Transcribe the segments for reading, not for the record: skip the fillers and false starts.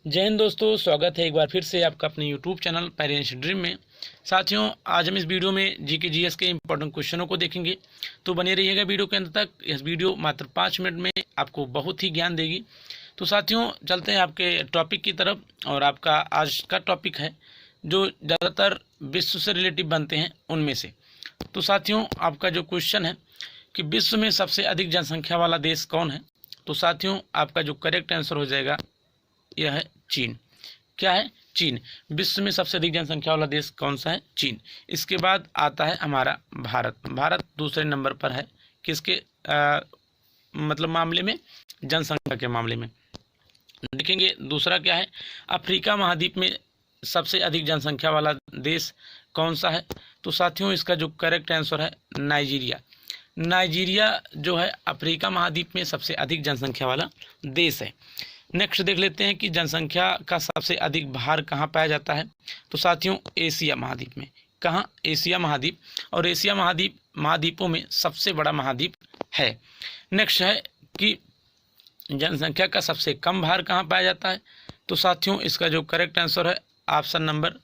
जय हिंद दोस्तों, स्वागत है एक बार फिर से आपका अपने YouTube चैनल पेरेंट्स ड्रीम में। साथियों, आज हम इस वीडियो में जीके जीएस के इंपॉर्टेंट क्वेश्चनों को देखेंगे, तो बने रहिएगा वीडियो के अंत तक। यह वीडियो मात्र 5 मिनट में आपको बहुत ही ज्ञान देगी। तो साथियों, चलते हैं आपके टॉपिक की तरफ। और आपका आज का टॉपिक है जो ज़्यादातर विश्व से रिलेटिव बनते हैं उनमें से। तो साथियों, आपका जो क्वेश्चन है कि विश्व में सबसे अधिक जनसंख्या वाला देश कौन है, तो साथियों आपका जो करेक्ट आंसर हो जाएगा यह है चीन। क्या है? चीन। विश्व में सबसे अधिक जनसंख्या वाला देश कौन सा है? चीन। इसके बाद आता है हमारा भारत। भारत दूसरे नंबर पर है किसके मतलब मामले में, जनसंख्या के मामले में। देखेंगे दूसरा क्या है, अफ्रीका महाद्वीप में सबसे अधिक जनसंख्या वाला देश कौन सा है, तो साथियों इसका जो करेक्ट आंसर है नाइजीरिया। नाइजीरिया जो है अफ्रीका महाद्वीप में सबसे अधिक जनसंख्या वाला देश है। नेक्स्ट देख लेते हैं कि जनसंख्या का सबसे अधिक भार कहाँ पाया जाता है, तो साथियों एशिया महाद्वीप में। कहाँ? एशिया महाद्वीप। और एशिया महाद्वीपों में सबसे बड़ा महाद्वीप है। नेक्स्ट है कि जनसंख्या का सबसे कम भार कहाँ पाया जाता है, तो साथियों इसका जो करेक्ट आंसर है ऑप्शन नंबर,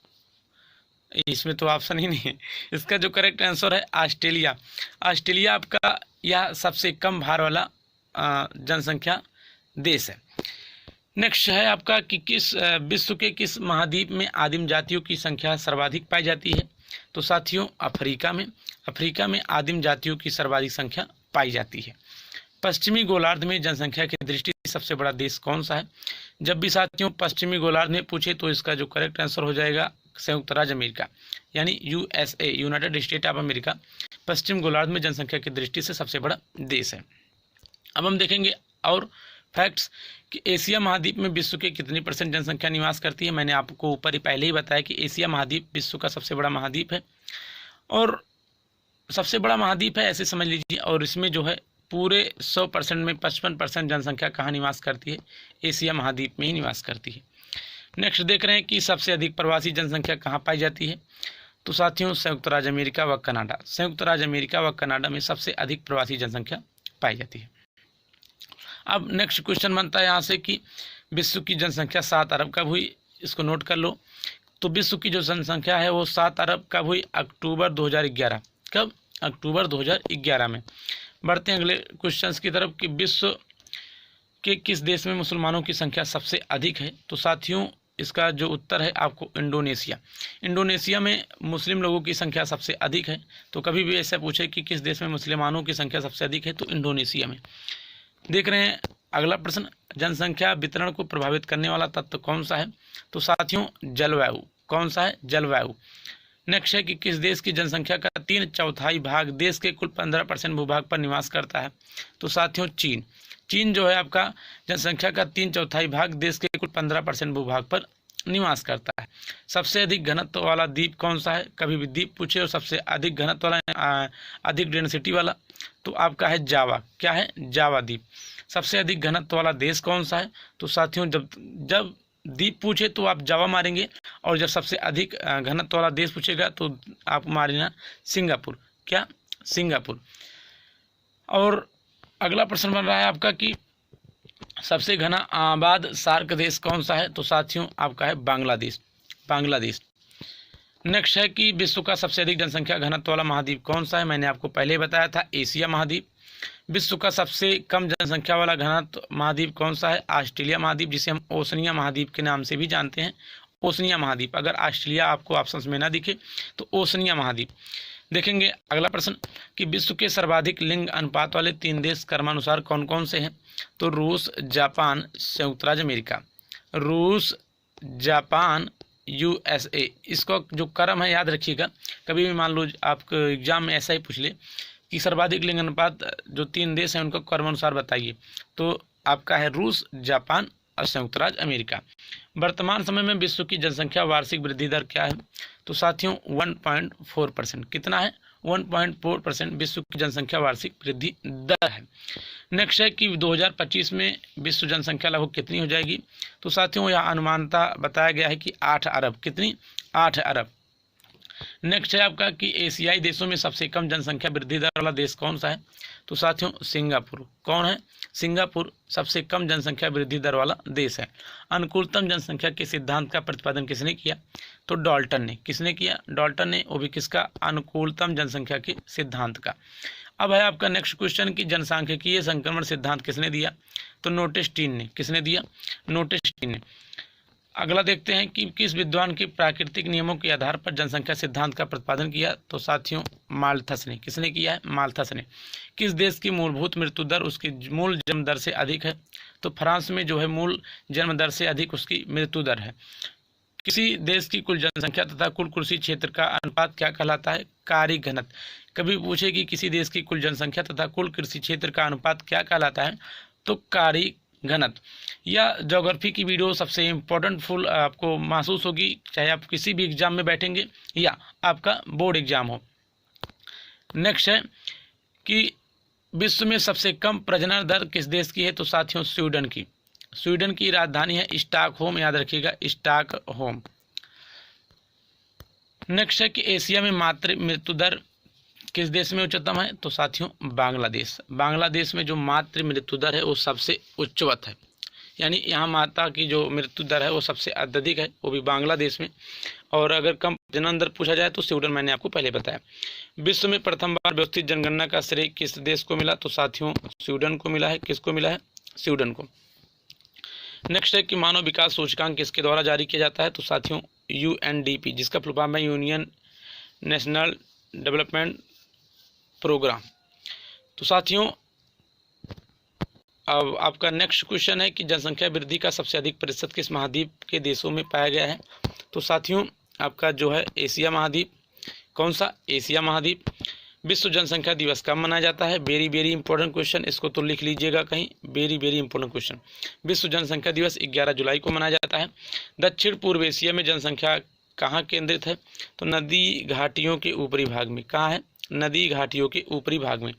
इसमें तो ऑप्शन ही नहीं है, इसका जो करेक्ट आंसर है ऑस्ट्रेलिया। ऑस्ट्रेलिया आपका यह सबसे कम भार वाला जनसंख्या देश है। नेक्स्ट है आपका कि किस विश्व के किस महाद्वीप में आदिम जातियों की संख्या सर्वाधिक पाई जाती है, तो साथियों अफ्रीका में आदिम जातियों की सर्वाधिक संख्या पाई जाती है। पश्चिमी गोलार्ध में जनसंख्या की दृष्टि से सबसे बड़ा देश कौन सा है? जब भी साथियों पश्चिमी गोलार्ध में पूछे तो इसका जो करेक्ट आंसर हो जाएगा संयुक्त राज्य अमेरिका, यानी USA, United State of America पश्चिम गोलार्ध में जनसंख्या की दृष्टि से सबसे बड़ा देश है। अब हम देखेंगे और फैक्ट्स कि एशिया महाद्वीप में विश्व के कितनी % जनसंख्या निवास करती है। मैंने आपको ऊपर ही पहले ही बताया कि एशिया महाद्वीप विश्व का सबसे बड़ा महाद्वीप है और सबसे बड़ा महाद्वीप है ऐसे समझ लीजिए। और इसमें जो है पूरे 100% में 55% जनसंख्या कहाँ निवास करती है? एशिया महाद्वीप में ही निवास करती है। नेक्स्ट देख रहे हैं कि सबसे अधिक प्रवासी जनसंख्या कहाँ पाई जाती है, तो साथियों संयुक्त राज्य अमेरिका व कनाडा। संयुक्त राज्य अमेरिका व कनाडा में सबसे अधिक प्रवासी जनसंख्या पाई जाती है। अब नेक्स्ट क्वेश्चन बनता है यहाँ से कि विश्व की जनसंख्या 7 अरब कब हुई, इसको नोट कर लो। तो विश्व की जो जनसंख्या है वो 7 अरब कब हुई? अक्टूबर 2011। कब? अक्टूबर 2011 में। बढ़ते हैं अगले क्वेश्चंस की तरफ कि विश्व के किस देश में मुसलमानों की संख्या सबसे अधिक है, तो साथियों इसका जो उत्तर है आपको इंडोनेशिया। इंडोनेशिया में मुस्लिम लोगों की संख्या सबसे अधिक है। तो कभी भी ऐसा पूछे कि किस देश में मुसलमानों की संख्या सबसे अधिक है, तो इंडोनेशिया में। देख रहे हैं अगला प्रश्न, जनसंख्या वितरण को प्रभावित करने वाला तत्व कौन सा है, तो साथियों जलवायु। कौन सा है? जलवायु। नेक्स्ट है कि किस देश की जनसंख्या का 3/4 भाग देश के कुल 15% भूभाग पर निवास करता है, तो साथियों चीन। चीन जो है आपका जनसंख्या का 3/4 भाग देश के कुल 15% भूभाग पर निवास करता है। सबसे अधिक घनत्व वाला द्वीप कौन सा है? कभी भी द्वीप पूछे और सबसे अधिक घनत्व वाला अधिक डेंसिटी वाला, तो आपका है जावा। क्या है? जावा द्वीप। सबसे अधिक घनत्व वाला देश कौन सा है, तो साथियों जब द्वीप पूछे तो आप जावा मारेंगे, और जब सबसे अधिक घनत्व वाला देश पूछेगा तो आप मारेंगे सिंगापुर। क्या? सिंगापुर। और अगला प्रश्न बन रहा है आपका कि सबसे घना आबाद सार्क देश कौन सा है, तो साथियों आपका है बांग्लादेश। बांग्लादेश। नेक्स्ट है कि विश्व का सबसे अधिक जनसंख्या घनत्व वाला महाद्वीप कौन सा है? मैंने आपको पहले ही बताया था एशिया महाद्वीप। विश्व का सबसे कम जनसंख्या वाला घनत्व महाद्वीप कौन सा है? ऑस्ट्रेलिया महाद्वीप, जिसे हम ओशनिया महाद्वीप के नाम से भी जानते हैं। ओशनिया महाद्वीप। अगर ऑस्ट्रेलिया आपको ऑप्शंस में ना दिखे तो ओशनिया महाद्वीप। देखेंगे अगला प्रश्न कि विश्व के सर्वाधिक लिंग अनुपात वाले 3 देश क्रमानुसार कौन कौन से हैं, तो रूस, जापान, संयुक्त राज्य अमेरिका। रूस, जापान, यूएसए। इसको जो क्रम है याद रखिएगा। कभी भी मान लो आपको एग्जाम में ऐसा ही पूछ ले कि सर्वाधिक लिंग अनुपात जो 3 देश हैं उनको क्रमानुसार बताइए, तो आपका है रूस, जापान और संयुक्त राज्य अमेरिका। वर्तमान समय में विश्व की जनसंख्या वार्षिक वृद्धि दर क्या है, तो साथियों 1.4%। कितना है? 1.4% विश्व की जनसंख्या वार्षिक वृद्धि दर है। नेक्स्ट है कि 2025 में विश्व जनसंख्या लगभग कितनी हो जाएगी, तो साथियों यह अनुमानता बताया गया है कि 8 अरब। कितनी? 8 अरब। नेक्स्ट है आपका कि एशियाई देशों में सबसे कम जनसंख्या वृद्धि दर वाला देश कौन सा है? तो साथियों सिंगापुर। कौन है? सिंगापुर सबसे कम जनसंख्या वृद्धि दर वाला देश है। अनुकूलतम जनसंख्या के सिद्धांत का प्रतिपादन किसने किया? तो डाल्टन ने। किसने किया? डाल्टन ने। वो भी किसका? अनुकूलतम जनसंख्या के सिद्धांत का। अब है आपका नेक्स्ट क्वेश्चन कि जनसांख्यिकीय संक्रमण सिद्धांत किसने दिया? तो नोटेस्टीन ने। किसने दिया? नोटेस्टीन ने। अगला देखते हैं कि किस विद्वान के प्राकृतिक नियमों के आधार पर जनसंख्या सिद्धांत का प्रतिपादन किया? तो साथियों माल्थस ने। किसने किया है? माल्थस ने। किस देश की मूलभूत मृत्यु दर उसकी मूल जन्म दर से अधिक है? तो फ्रांस में जो है मूल जन्म दर से अधिक उसकी मृत्यु दर है। किसी देश की कुल जनसंख्या तथा कुल कृषि क्षेत्र का अनुपात क्या कहलाता है? कार्य घनत्व। कभी पूछे कि किसी देश की कुल जनसंख्या तथा कुल कृषि क्षेत्र का अनुपात क्या कहलाता है? तो कार्य घनत्व। या ज्योग्राफी की वीडियो सबसे इम्पोर्टेंट फुल आपको महसूस होगी, चाहे आप किसी भी एग्जाम में बैठेंगे या आपका बोर्ड एग्जाम हो। नेक्स्ट है कि विश्व में सबसे कम प्रजनन दर किस देश की है? तो साथियों स्वीडन की। स्वीडन की राजधानी है स्टॉकहोम, याद रखिएगा स्टॉकहोम। नेक्स्ट है कि एशिया में मातृ मृत्यु दर किस देश में उच्चतम है? तो साथियों बांग्लादेश। बांग्लादेश में जो मातृ मृत्यु दर है वो सबसे उच्चवत है, यानी यहाँ माता की जो मृत्यु दर है वो सबसे अत्यधिक है, वो भी बांग्लादेश में। और अगर कम जनन दर पूछा जाए तो स्वीडन, मैंने आपको पहले बताया। विश्व में प्रथम बार व्यवस्थित जनगणना का श्रेय किस देश को मिला? तो साथियों स्वीडन को मिला है। किसको मिला है? स्वीडन को। नेक्स्ट है कि मानव विकास सूचकांक किसके द्वारा जारी किया जाता है? तो साथियों UNDP, जिसका फुल फॉर्म है यूनियन नेशनल डेवलपमेंट प्रोग्राम। तो साथियों अब आपका नेक्स्ट क्वेश्चन है कि जनसंख्या वृद्धि का सबसे अधिक प्रतिशत किस महाद्वीप के देशों में पाया गया है? तो साथियों आपका जो है एशिया महाद्वीप। कौन सा? एशिया महाद्वीप। विश्व जनसंख्या दिवस कब मनाया जाता है? वेरी वेरी इंपॉर्टेंट क्वेश्चन, इसको तो लिख लीजिएगा कहीं, वेरी वेरी इंपॉर्टेंट क्वेश्चन। विश्व जनसंख्या दिवस 11 जुलाई को मनाया जाता है। दक्षिण पूर्व एशिया में जनसंख्या कहाँ केंद्रित है? तो नदी घाटियों के ऊपरी भाग में। कहाँ है? नदी घाटियों के ऊपरी भाग में।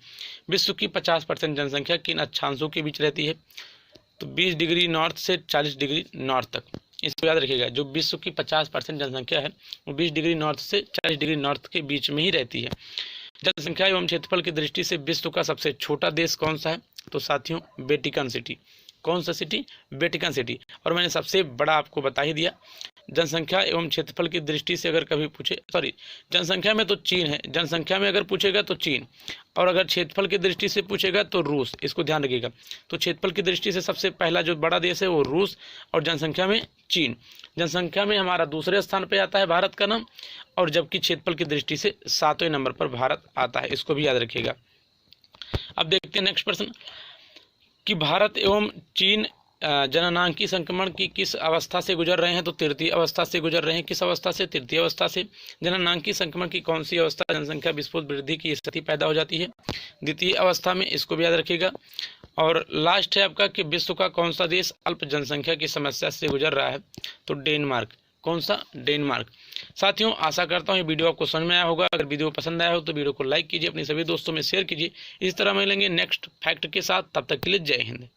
विश्व की 50% जनसंख्या किन अक्षांशों के बीच रहती है? तो 20 डिग्री नॉर्थ से 40 डिग्री नॉर्थ तक। इसको याद रखिएगा, जो विश्व की 50% जनसंख्या है वो 20 डिग्री नॉर्थ से 40 डिग्री नॉर्थ के बीच में ही रहती है। जनसंख्या एवं क्षेत्रफल की दृष्टि से विश्व का सबसे छोटा देश कौन सा है? तो साथियों वेटिकन सिटी। कौन सा सिटी? Vatican city. और मैंने सबसे बड़ा आपको बता ही दिया। जनसंख्या एवं क्षेत्रफल की दृष्टि से अगर कभी पूछे, सॉरी जनसंख्या में तो चीन है, जनसंख्या में अगर पूछेगा तो चीन, और अगर क्षेत्रफल की दृष्टि से पूछेगा तो रूस। इसको ध्यान रखिएगा। तो क्षेत्रफल की दृष्टि से सबसे पहला जो बड़ा देश है वो रूस, और जनसंख्या में चीन। जनसंख्या में हमारा दूसरे स्थान पर आता है भारत का नाम, और जबकि क्षेत्रफल की दृष्टि से 7वें नंबर पर भारत आता है। इसको भी याद रखिएगा। अब देखते हैं नेक्स्ट प्रश्न कि भारत एवं चीन जननांकी संक्रमण की किस अवस्था से गुजर रहे हैं? तो तृतीय अवस्था से गुजर रहे हैं। किस अवस्था से? तृतीय अवस्था से। जननांकी संक्रमण की कौन सी अवस्था जनसंख्या विस्फोट वृद्धि की स्थिति पैदा हो जाती है? द्वितीय अवस्था में। इसको भी याद रखिएगा। और लास्ट है आपका कि विश्व का कौन सा देश अल्प जनसंख्या की समस्या से गुजर रहा है? तो डेनमार्क। कौन सा? डेनमार्क। साथियों आशा करता हूँ ये वीडियो आपको समझ में आया होगा। अगर वीडियो पसंद आया हो तो वीडियो को लाइक कीजिए, अपने सभी दोस्तों में शेयर कीजिए। इस तरह मिलेंगे नेक्स्ट फैक्ट के साथ, तब तक के लिए जय हिंद।